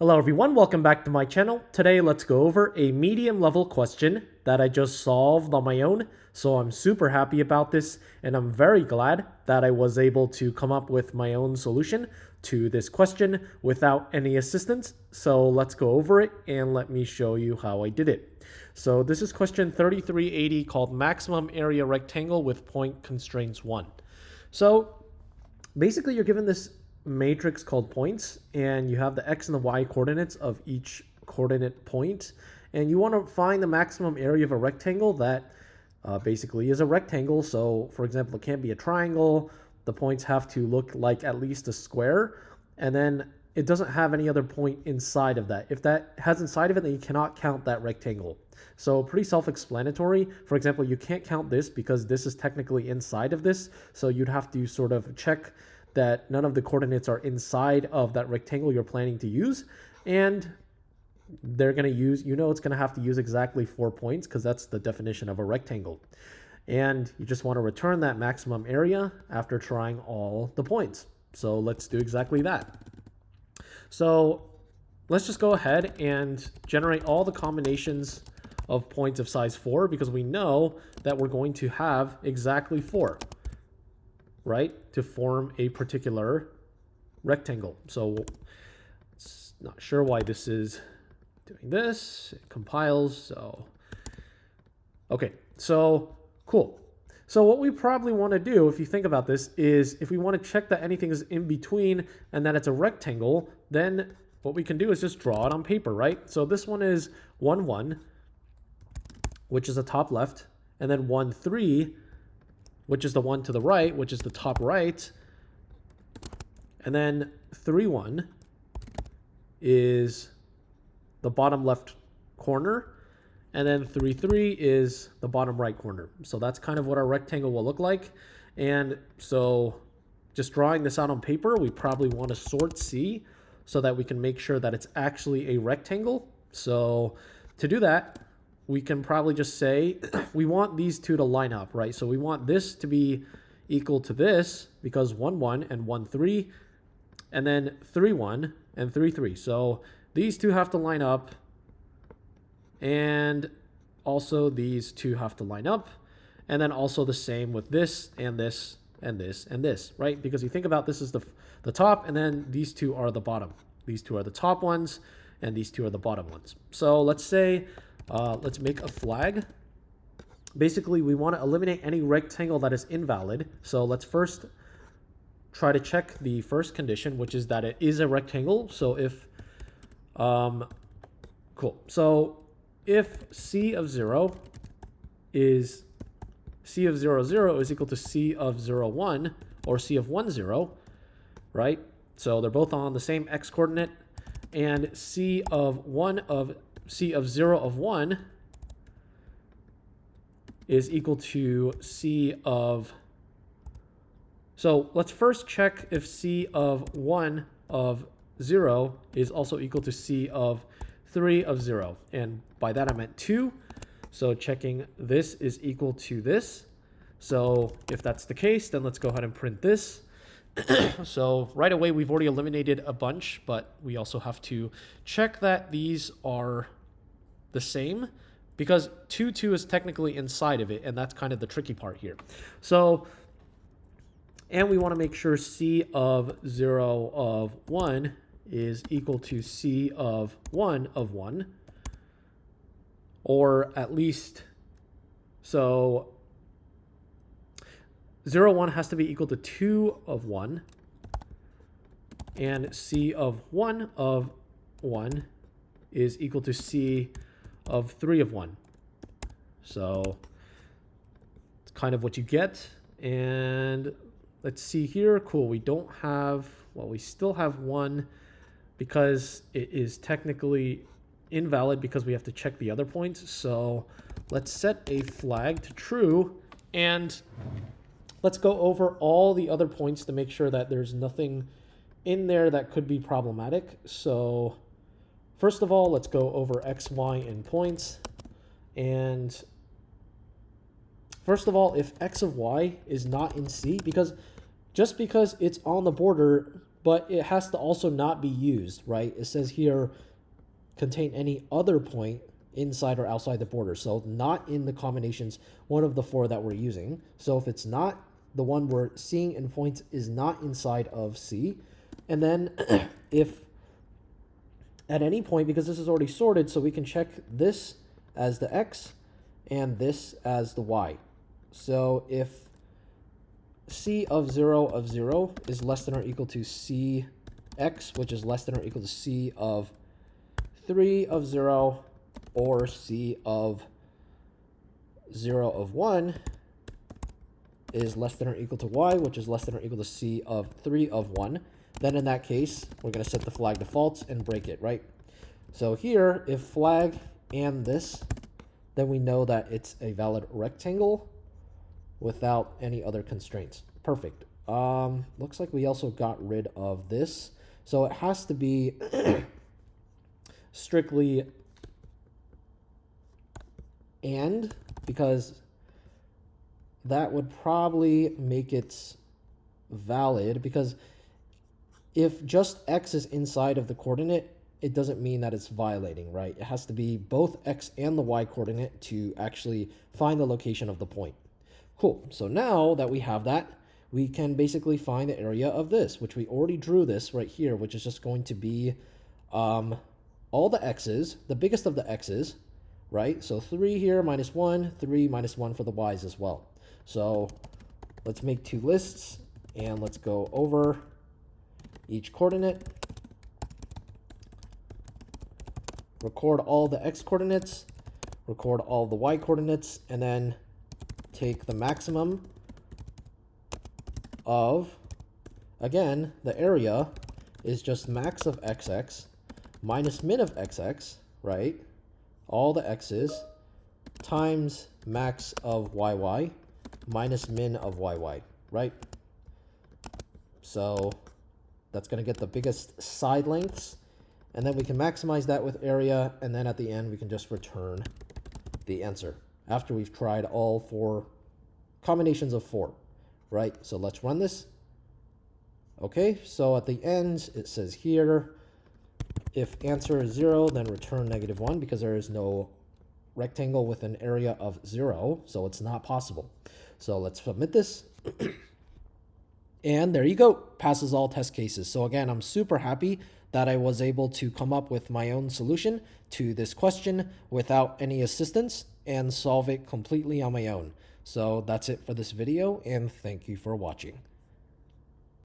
Hello everyone, welcome back to my channel. Today let's go over a medium level question that I just solved on my own. So I'm super happy about this and I'm very glad that I was able to come up with my own solution to this question without any assistance. So let's go over it and let me show you how I did it. So this is question 3380 called maximum area rectangle with point constraints 1. So basically you're given this matrix called points and you have the x and the y coordinates of each coordinate point, and you want to find the maximum area of a rectangle that basically is a rectangle. So for example, it can't be a triangle, the points have to look like at least a square, and then it doesn't have any other point inside of that. If that has inside of it, then you cannot count that rectangle. So pretty self-explanatory. For example, you can't count this because this is technically inside of this, so you'd have to sort of check that none of the coordinates are inside of that rectangle you're planning to use, and they're going to use, it's going to have to use exactly 4 points because that's the definition of a rectangle. And you just want to return that maximum area after trying all the points. So let's do exactly that. So let's just go ahead and generate all the combinations of points of size 4 because we know that we're going to have exactly 4. Right, to form a particular rectangle. So it's not sure why this is doing this. It compiles. So okay, so cool. So what we probably want to do, if you think about this, is if we want to check that anything is in between and that it's a rectangle, then what we can do is just draw it on paper, right? So this one is 1, 1, which is the top left, and then 1, 3, which is the one to the right, which is the top right. And then 3, 1 is the bottom left corner. And then 3, 3 is the bottom right corner. So that's kind of what our rectangle will look like. And so just drawing this out on paper, we probably want to sort C so that we can make sure that it's actually a rectangle. So to do that, we can probably just say we want these two to line up, right? So we want this to be equal to this because 1, 1 and 1, 3, and then 3, 1 and 3, 3. So these two have to line up, and also these two have to line up, and then also the same with this and this and this and this, right? Because you think about this is the top, and then these two are the bottom. These two are the top ones, and these two are the bottom ones. So let's say let's make a flag. Basically, we want to eliminate any rectangle that is invalid. So let's first try to check the first condition, which is that it is a rectangle. So if, cool. So if C of 0 is C of 0, 0 is equal to C of 0, 1, or C of 1, 0, right? So they're both on the same x coordinate, and C of 0 of 1 is equal to C of, so let's first check if C of 1 of 0 is also equal to C of 3 of 0. And by that I meant 2. So checking this is equal to this. So if that's the case, then let's go ahead and print this. So right away, we've already eliminated a bunch, but we also have to check that these are the same because 2, 2 is technically inside of it, and that's kind of the tricky part here. So, and we want to make sure C of 0 of 1 is equal to C of 1 of 1, or at least, so 0, 1 has to be equal to 2 of 1, and C of 1 of 1 is equal to C of 3 of 1. So it's kind of what you get. And let's see here. Cool. We don't have, well, we still have 1 because it is technically invalid because we have to check the other points. So let's set a flag to true, and let's go over all the other points to make sure that there's nothing in there that could be problematic. So first of all, let's go over x, y, and points. And first of all, if x of y is not in C, because just because it's on the border but it has to also not be used, right? It says here, contain any other point inside or outside the border. So not in the combinations, one of the four that we're using. So if it's not, the one we're seeing in points is not inside of C. And then if at any point, because this is already sorted, so we can check this as the X and this as the Y. So if C of 0 is less than or equal to CX, which is less than or equal to C of 3 of 0, or C of 0 of 1 is less than or equal to Y, which is less than or equal to C of 3 of 1, then in that case, we're going to set the flag to false and break it, right? So here, if flag and this, then we know that it's a valid rectangle without any other constraints. Perfect. Looks like we also got rid of this. So it has to be strictly and, because that would probably make it valid, because if just X is inside of the coordinate, it doesn't mean that it's violating, right? It has to be both X and the Y coordinate to actually find the location of the point. Cool. So now that we have that, we can basically find the area of this, which we already drew this right here, which is just going to be all the X's, the biggest of the X's, right? So 3 here minus 1, 3 minus 1 for the Y's as well. So let's make two lists and let's go over each coordinate. Record all the X coordinates, record all the Y coordinates, and then take the maximum of, again, the area is just max of XX minus min of XX, right? All the X's times max of YY minus min of YY, right? So that's going to get the biggest side lengths. And then we can maximize that with area. And then at the end, we can just return the answer after we've tried all four combinations of 4, right? So let's run this. Okay, so at the end, it says here, if answer is 0, then return -1 because there is no rectangle with an area of 0, so it's not possible. So let's submit this. And there you go, passes all test cases. So again, I'm super happy that I was able to come up with my own solution to this question without any assistance and solve it completely on my own. So that's it for this video, and thank you for watching.